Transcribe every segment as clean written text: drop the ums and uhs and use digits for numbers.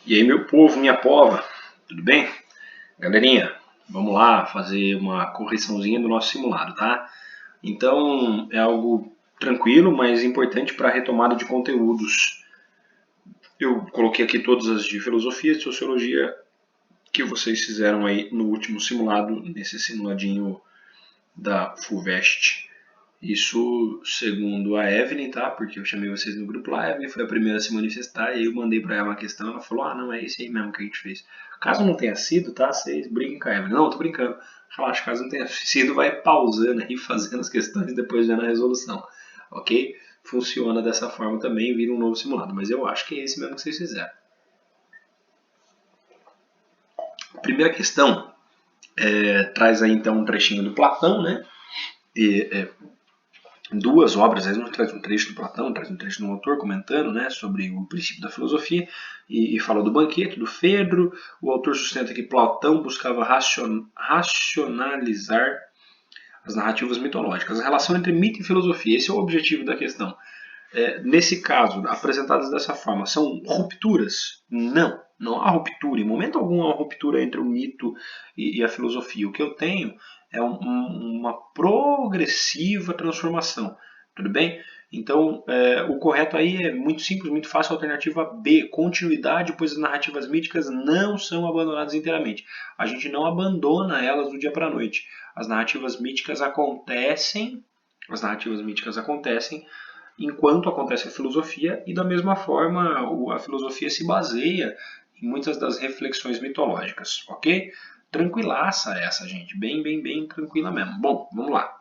E aí, meu povo, minha pova, tudo bem? Galerinha, vamos lá fazer uma correçãozinha do nosso simulado, tá? Então, é algo tranquilo, mas importante para a retomada de conteúdos. Eu coloquei aqui todas as de filosofia e sociologia que vocês fizeram aí no último simulado, nesse simuladinho da FUVEST. Isso segundo a Evelyn, tá? Porque eu chamei vocês no grupo lá, a Evelyn foi a primeira a se manifestar, e aí eu mandei pra ela uma questão, ela falou, não, é isso aí mesmo que a gente fez. Caso não tenha sido, tá? Vocês brinquem com a Evelyn. Não, tô brincando. Relaxa, caso não tenha sido, vai pausando aí, fazendo as questões e depois vendo a resolução. Ok? Funciona dessa forma também, vira um novo simulado, mas eu acho que é esse mesmo que vocês fizeram. A primeira questão traz aí então um trechinho do Platão, né? Duas obras, às vezes traz um trecho do Platão, traz um trecho do autor comentando, né, sobre o princípio da filosofia e fala do banquete, do Fedro. O autor sustenta que Platão buscava racionalizar as narrativas mitológicas, a relação entre mito e filosofia. Esse é o objetivo da questão. Nesse caso, apresentadas dessa forma, são rupturas? Não, não há ruptura. Em momento algum há ruptura entre o mito e a filosofia. O que eu tenho é uma progressiva transformação. Tudo bem? Então, o correto aí é muito simples, muito fácil. Alternativa B, continuidade, pois as narrativas míticas não são abandonadas inteiramente. A gente não abandona elas do dia para a noite. As narrativas míticas acontecem enquanto acontece a filosofia, e da mesma forma a filosofia se baseia em muitas das reflexões mitológicas, ok? Tranquilaça essa, gente, bem tranquila mesmo. Bom, vamos lá.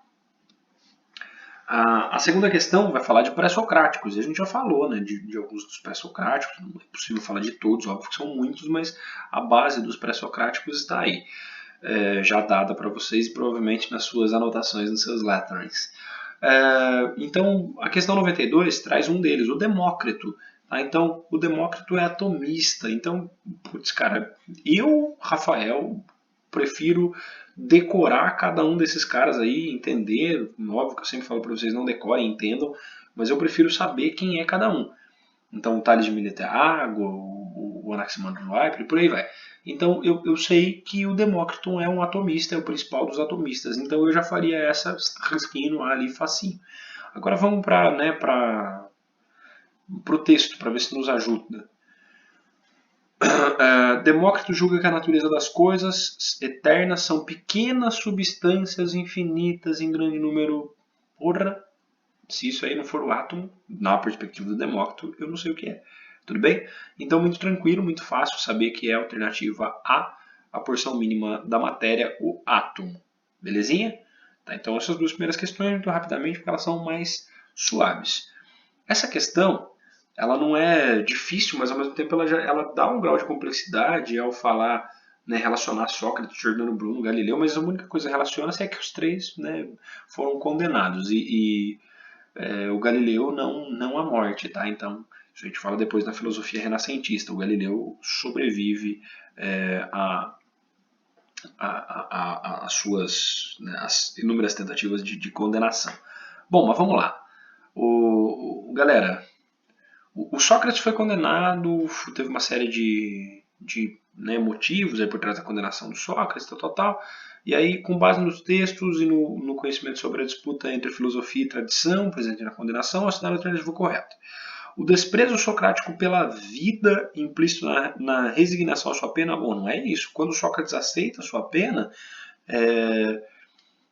A segunda questão vai falar de pré-socráticos, e a gente já falou, né, de alguns dos pré-socráticos, não é possível falar de todos, óbvio que são muitos, mas a base dos pré-socráticos está aí, já dada para vocês e provavelmente nas suas anotações, nos seus letterings. Então, a questão 92 traz um deles, o Demócrito. Tá? Então, o Demócrito é atomista. Então, putz, cara, eu, Rafael, prefiro decorar cada um desses caras aí, entender. Óbvio que eu sempre falo para vocês, não decorem, entendam, mas eu prefiro saber quem é cada um. Então, o Tales de Mileto é água, o Anaximandro do Hyper, e por aí vai. Então, eu sei que o Demócrito é um atomista, é o principal dos atomistas. Então, eu já faria essa risquinho ali facinho. Agora, vamos para o texto, para ver se nos ajuda. Demócrito julga que a natureza das coisas eternas são pequenas substâncias infinitas em grande número. Porra, se isso aí não for o átomo, na perspectiva do Demócrito, eu não sei o que é. Tudo bem? Então, muito tranquilo, muito fácil saber que é a alternativa a porção mínima da matéria, o átomo. Belezinha? Tá, então, essas duas primeiras questões, muito rapidamente, porque elas são mais suaves. Essa questão, ela não é difícil, mas ao mesmo tempo ela dá um grau de complexidade ao falar, né, relacionar Sócrates, Giordano Bruno, Galileu, mas a única coisa que relaciona-se é que os três, né, foram condenados o Galileu não à morte, tá? Então, isso a gente fala depois na filosofia renascentista. O Galileu sobrevive às suas, né, as inúmeras tentativas de condenação. Bom, mas vamos lá. Galera, o Sócrates foi condenado, teve uma série de né, motivos aí por trás da condenação do Sócrates, tal. E aí, com base nos textos e no conhecimento sobre a disputa entre filosofia e tradição presente na condenação, assinaram a alternativa correta. O desprezo socrático pela vida implícito na resignação à sua pena, bom, não é isso. Quando Sócrates aceita a sua pena,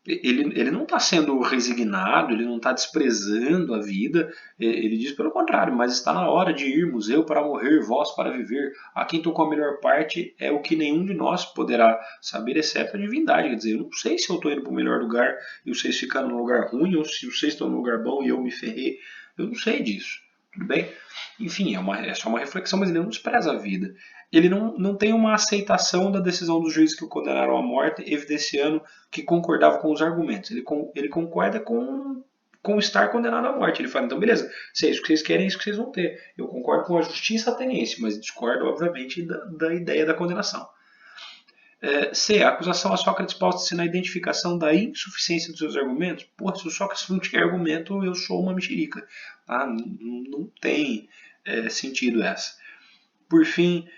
ele não está sendo resignado, ele não está desprezando a vida, ele diz pelo contrário, mas está na hora de irmos, eu para morrer, vós para viver. A quem tocou a melhor parte é o que nenhum de nós poderá saber, exceto a divindade. Quer dizer, eu não sei se eu estou indo para o melhor lugar e vocês ficam num lugar ruim, ou se vocês estão num lugar bom e eu me ferrei. Eu não sei disso. Tudo bem? Enfim, é só uma reflexão, mas ele não despreza a vida. Ele não tem uma aceitação da decisão dos juízes que o condenaram à morte, evidenciando que concordava com os argumentos. Ele concorda com estar condenado à morte. Ele fala, então beleza, se é isso que vocês querem, é isso que vocês vão ter. Eu concordo com a justiça ateniense, mas discordo, obviamente, da ideia da condenação. C. A acusação a Sócrates pauta-se na identificação da insuficiência dos seus argumentos. Porra, se o Sócrates não tiver argumento, eu sou uma mexerica. Tá? Não tem sentido essa. Por fim,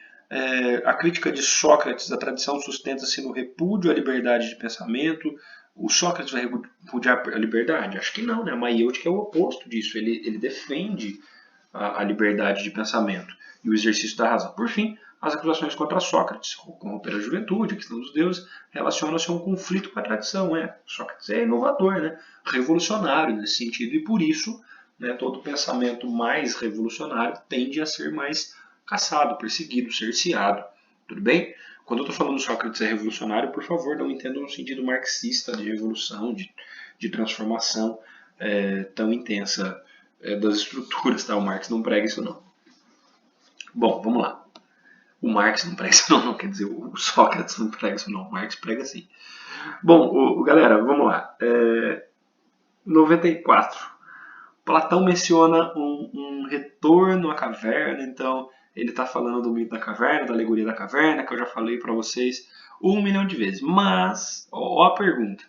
A crítica de Sócrates à tradição sustenta-se no repúdio à liberdade de pensamento. O Sócrates vai repudiar a liberdade? Acho que não, né? A maiêutica é o oposto disso. Ele defende a liberdade de pensamento e o exercício da razão. Por fim, as acusações contra Sócrates, corromper a juventude, a questão dos deuses, relacionam-se a um conflito com a tradição. Sócrates é inovador, revolucionário nesse sentido, e por isso todo pensamento mais revolucionário tende a ser mais caçado, perseguido, cerceado. Tudo bem? Quando eu estou falando Sócrates é revolucionário, por favor, não entendam no sentido marxista de revolução, de transformação tão intensa das estruturas. Tá? O Marx não prega isso não. Bom, vamos lá. O Marx não prega isso não, quer dizer, o Sócrates não prega isso não, o Marx prega sim. Bom, galera, vamos lá. 94. Platão menciona um retorno à caverna, então ele está falando do mito da caverna, da alegoria da caverna, que eu já falei para vocês 1 milhão de vezes. Mas, ó a pergunta,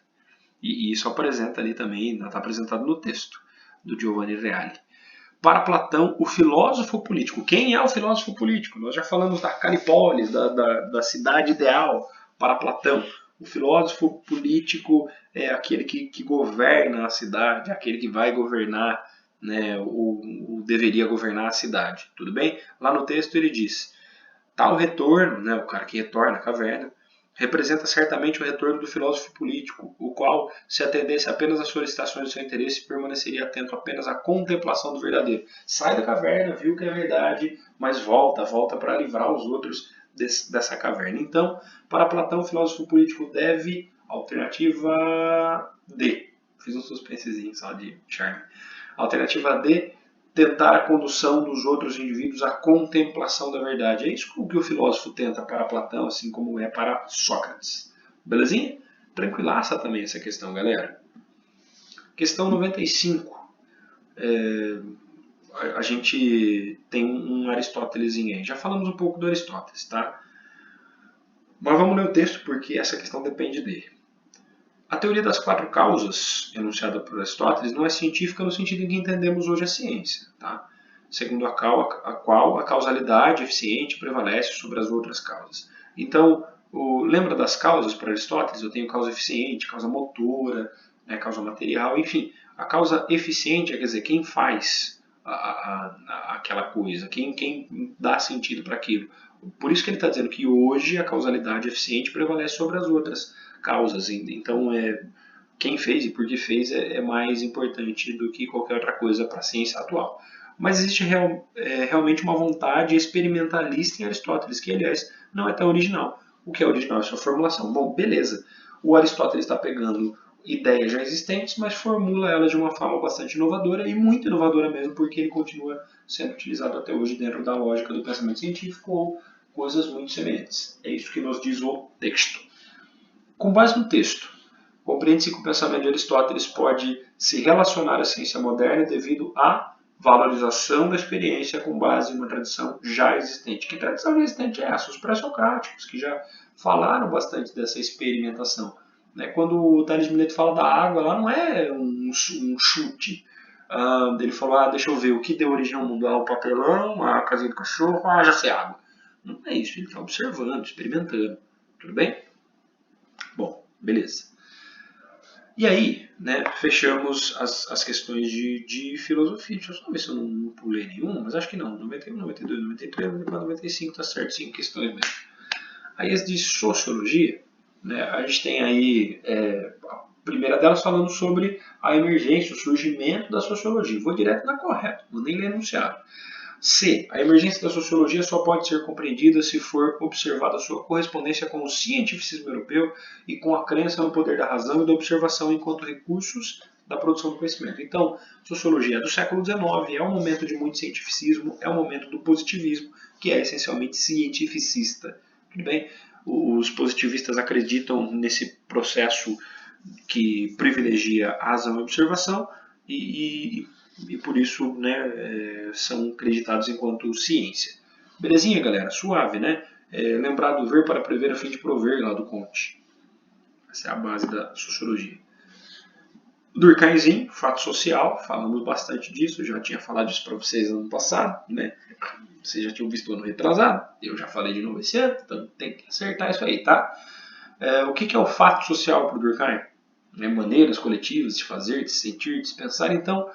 e isso apresenta ali também, está apresentado no texto do Giovanni Reale. Para Platão, o filósofo político. Quem é o filósofo político? Nós já falamos da Calipólis, da cidade ideal para Platão. O filósofo político é aquele que governa a cidade, aquele que vai governar, ou deveria governar a cidade. Tudo bem? Lá no texto ele diz: tal retorno, o cara que retorna à caverna, representa certamente o retorno do filósofo político, o qual, se atendesse apenas às solicitações do seu interesse, permaneceria atento apenas à contemplação do verdadeiro. Sai da caverna, viu que é verdade, mas volta para livrar os outros dessa caverna. Então, para Platão, o filósofo político deve, alternativa D, fiz um suspensezinho só de charme, alternativa D, tentar a condução dos outros indivíduos à contemplação da verdade. É isso que o filósofo tenta para Platão, assim como é para Sócrates. Belezinha? Tranquilaça também essa questão, galera. Questão 95. A gente tem um Aristótelesinho aí. Já falamos um pouco do Aristóteles, tá? Mas vamos ler o texto porque essa questão depende dele. A teoria das 4 causas, enunciada por Aristóteles, não é científica no sentido em que entendemos hoje a ciência, tá? Segundo a qual a causalidade eficiente prevalece sobre as outras causas. Então, lembra das causas para Aristóteles? Eu tenho causa eficiente, causa motora, causa material, enfim. A causa eficiente quer dizer quem faz aquela coisa, quem dá sentido para aquilo. Por isso que ele está dizendo que hoje a causalidade eficiente prevalece sobre as outras causas. Então, quem fez e por que fez é mais importante do que qualquer outra coisa para a ciência atual. Mas existe realmente uma vontade experimentalista em Aristóteles, que, aliás, não é tão original. O que é original é sua formulação. Bom, beleza. O Aristóteles está pegando ideias já existentes, mas formula elas de uma forma bastante inovadora, e muito inovadora mesmo, porque ele continua sendo utilizado até hoje dentro da lógica do pensamento científico ou coisas muito semelhantes. É isso que nos diz o texto. Com base no texto, compreende-se que o pensamento de Aristóteles pode se relacionar à ciência moderna devido à valorização da experiência com base em uma tradição já existente. Que tradição já existente é essa? Os pré-socráticos, que já falaram bastante dessa experimentação. Quando o Tales de Mileto fala da água, lá não é um chute. Ele falou, deixa eu ver, o que deu origem ao mundo? O papelão, a casinha do cachorro, já sei água. Não é isso, ele está observando, experimentando. Tudo bem? Bom, beleza. E aí, fechamos as questões de filosofia. Deixa eu só ver se eu não pulei nenhum, mas acho que não. 91, 92, 93, 94, 95, tá certo, 5 questões mesmo. Aí as de sociologia, a gente tem aí a primeira delas falando sobre a emergência, o surgimento da sociologia. Vou direto na correta, vou nem ler enunciado. C. A emergência da sociologia só pode ser compreendida se for observada sua correspondência com o cientificismo europeu e com a crença no poder da razão e da observação enquanto recursos da produção do conhecimento. Então, sociologia é do século XIX, é um momento de muito cientificismo, é um momento do positivismo, que é essencialmente cientificista. Tudo bem? Os positivistas acreditam nesse processo que privilegia a razão e a observação e por isso são acreditados enquanto ciência. Belezinha, galera? Suave, né? Lembrar do ver para prever a fim de prover lá do Comte. Essa é a base da sociologia. Durkheimzinho, fato social, falamos bastante disso, já tinha falado isso para vocês no ano passado, né? Vocês já tinham visto ano retrasado, eu já falei de novo esse ano, então tem que acertar isso aí, tá? O que é o fato social para o Durkheim? Maneiras coletivas de fazer, de se sentir, de se pensar, então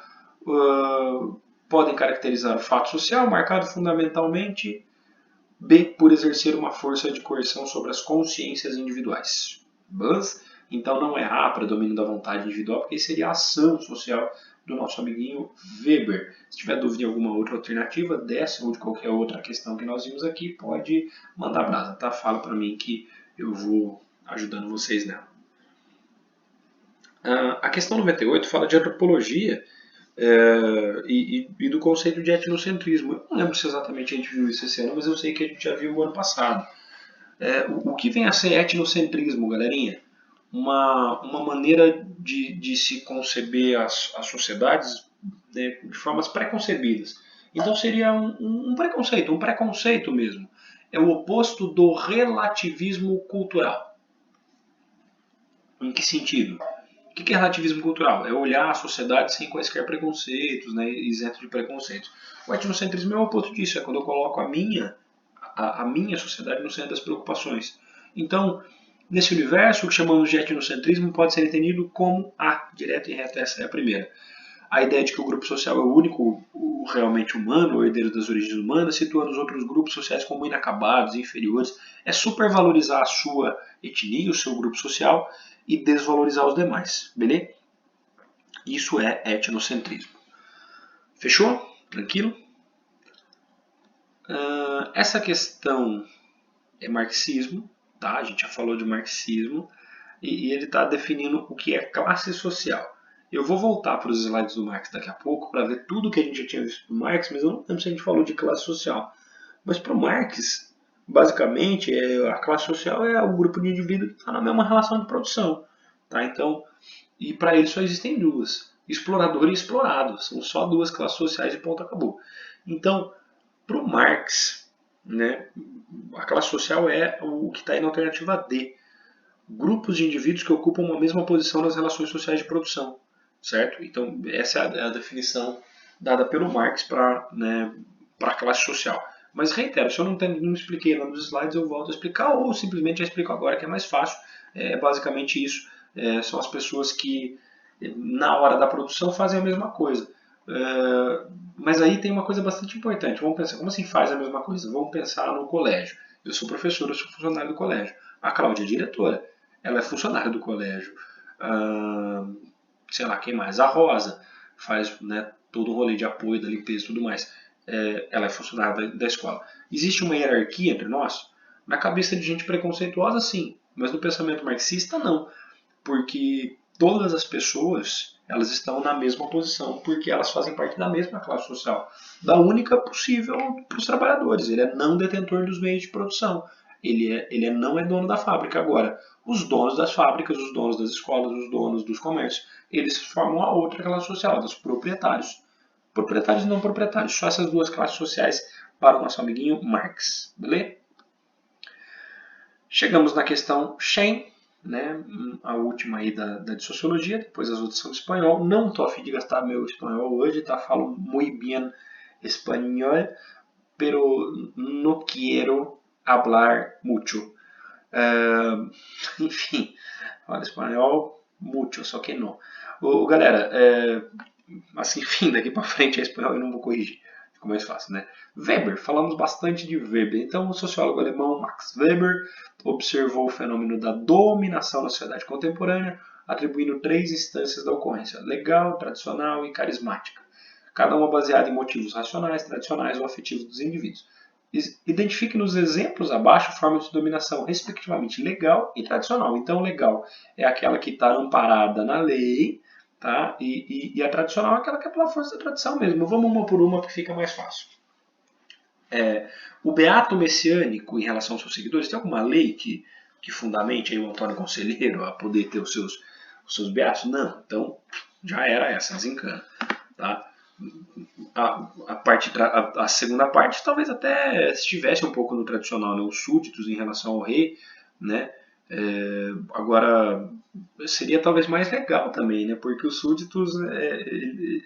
podem caracterizar o fato social, marcado fundamentalmente B, por exercer uma força de coerção sobre as consciências individuais. Mas, então não é A, predomínio da vontade individual, porque seria a ação social do nosso amiguinho Weber. Se tiver dúvida em alguma outra alternativa dessa ou de qualquer outra questão que nós vimos aqui, pode mandar brasa, tá? Fala para mim que eu vou ajudando vocês nela. A questão 98 fala de antropologia e do conceito de etnocentrismo. Eu não lembro se exatamente a gente viu isso esse ano, mas eu sei que a gente já viu o ano passado. O que vem a ser etnocentrismo, galerinha? Uma maneira de se conceber as sociedades, né, de formas preconcebidas. Então seria um preconceito mesmo. É o oposto do relativismo cultural. Em que sentido? O que é relativismo cultural? É olhar a sociedade sem quaisquer preconceitos, né, isento de preconceitos. O etnocentrismo é o oposto disso, é quando eu coloco a minha sociedade no centro das preocupações. Então, nesse universo, o que chamamos de etnocentrismo pode ser entendido como direto e reto, essa é a primeira. A ideia de que o grupo social é o único, o realmente humano, o herdeiro das origens humanas, situando os outros grupos sociais como inacabados, inferiores, é supervalorizar a sua etnia, o seu grupo social, e desvalorizar os demais, beleza? Isso é etnocentrismo. Fechou? Tranquilo? Essa questão é marxismo, tá? A gente já falou de marxismo, e ele está definindo o que é classe social. Eu vou voltar para os slides do Marx daqui a pouco para ver tudo que a gente já tinha visto do Marx, mas eu não lembro se a gente falou de classe social. Mas para o Marx, basicamente, a classe social é o grupo de indivíduos que está na mesma relação de produção. Tá? Então, e para ele só existem duas: explorador e explorado. São só duas classes sociais e ponto, acabou. Então, para o Marx, né, a classe social é o que está aí na alternativa D. Grupos de indivíduos que ocupam uma mesma posição nas relações sociais de produção. Certo? Então, essa é a definição dada pelo Marx para a classe social. Mas reitero, se eu não expliquei lá nos slides, eu volto a explicar, ou simplesmente já explico agora, que é mais fácil. É basicamente isso. São as pessoas que, na hora da produção, fazem a mesma coisa. Mas aí tem uma coisa bastante importante. Vamos pensar, como assim faz a mesma coisa? Vamos pensar no colégio. Eu sou professor, eu sou funcionário do colégio. A Cláudia é diretora. Ela é funcionária do colégio. Sei lá, quem mais? A Rosa faz, né, todo o rolê de apoio, da limpeza e tudo mais. Ela é funcionária da escola. Existe uma hierarquia entre nós? Na cabeça de gente preconceituosa, sim. Mas no pensamento marxista, não. Porque todas as pessoas, elas estão na mesma posição, porque elas fazem parte da mesma classe social. Da única possível para os trabalhadores. Ele é não detentor dos meios de produção. Ele não é dono da fábrica. Agora, os donos das fábricas, os donos das escolas, os donos dos comércios, eles formam a outra classe social, dos proprietários. Proprietários e não proprietários, só essas duas classes sociais para o nosso amiguinho Marx. Beleza? Chegamos na questão Shen, né, a última aí de sociologia, depois as outras são de espanhol. Não estou a fim de gastar meu espanhol hoje, tá? Falo muito bem espanhol, pero no quiero hablar mucho. Enfim, falo espanhol muito, só que não. Galera, assim, enfim, daqui para frente é espanhol e não vou corrigir. Ficou mais fácil, né? Weber, falamos bastante de Weber. Então, o sociólogo alemão Max Weber observou o fenômeno da dominação na sociedade contemporânea, atribuindo 3 instâncias da ocorrência: legal, tradicional e carismática, cada uma baseada em motivos racionais, tradicionais ou afetivos dos indivíduos. Identifique nos exemplos abaixo formas de dominação, respectivamente legal e tradicional. Então, legal é aquela que está amparada na lei, tá? E a tradicional é aquela que é pela força da tradição mesmo. Vamos uma por uma que fica mais fácil. O beato messiânico em relação aos seus seguidores, tem alguma lei que fundamente aí o Antônio Conselheiro a poder ter os seus beatos? Não. Então, já era essa, desencana. Tá? A segunda parte talvez até estivesse um pouco no tradicional, né? Os súditos em relação ao rei, né? Agora, seria talvez mais legal também, né? Porque os súditos,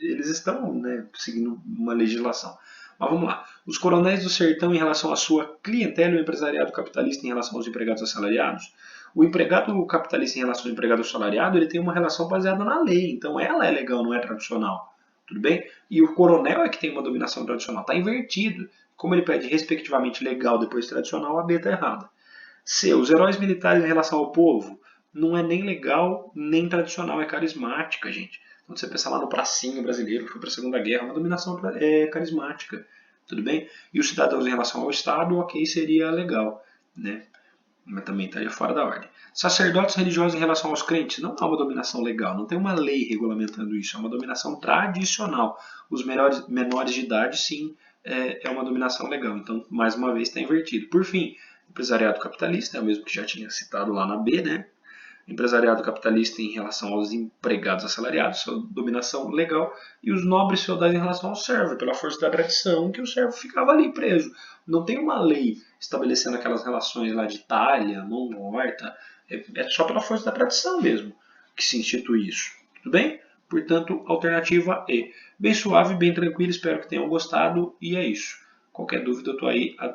eles estão, né, seguindo uma legislação. Mas vamos lá. Os coronéis do sertão em relação à sua clientela e o empresariado capitalista em relação aos empregados assalariados. O empregado capitalista em relação ao empregado assalariado, ele tem uma relação baseada na lei. Então ela é legal, não é tradicional. Tudo bem? E o coronel é que tem uma dominação tradicional. Está invertido. Como ele pede respectivamente legal depois tradicional, a B está errada. C. Os heróis militares em relação ao povo não é nem legal, nem tradicional, é carismática, gente. Quando você pensar lá no pracinho brasileiro, que foi para a Segunda Guerra, uma dominação carismática, tudo bem? E os cidadãos em relação ao Estado, ok, seria legal, né? Mas também estaria fora da ordem. Sacerdotes religiosos em relação aos crentes não há uma dominação legal, não tem uma lei regulamentando isso, é uma dominação tradicional. Os menores de idade, sim, é uma dominação legal. Então, mais uma vez, está invertido. Por fim, empresariado capitalista, é o mesmo que já tinha citado lá na B, né? Empresariado capitalista em relação aos empregados assalariados, sua dominação legal, e os nobres feudais em relação ao servo, pela força da tradição que o servo ficava ali preso. Não tem uma lei estabelecendo aquelas relações lá de talha, mão morta, é só pela força da tradição mesmo que se institui isso. Tudo bem? Portanto, alternativa E. Bem suave, bem tranquilo, espero que tenham gostado, e é isso. Qualquer dúvida eu estou aí a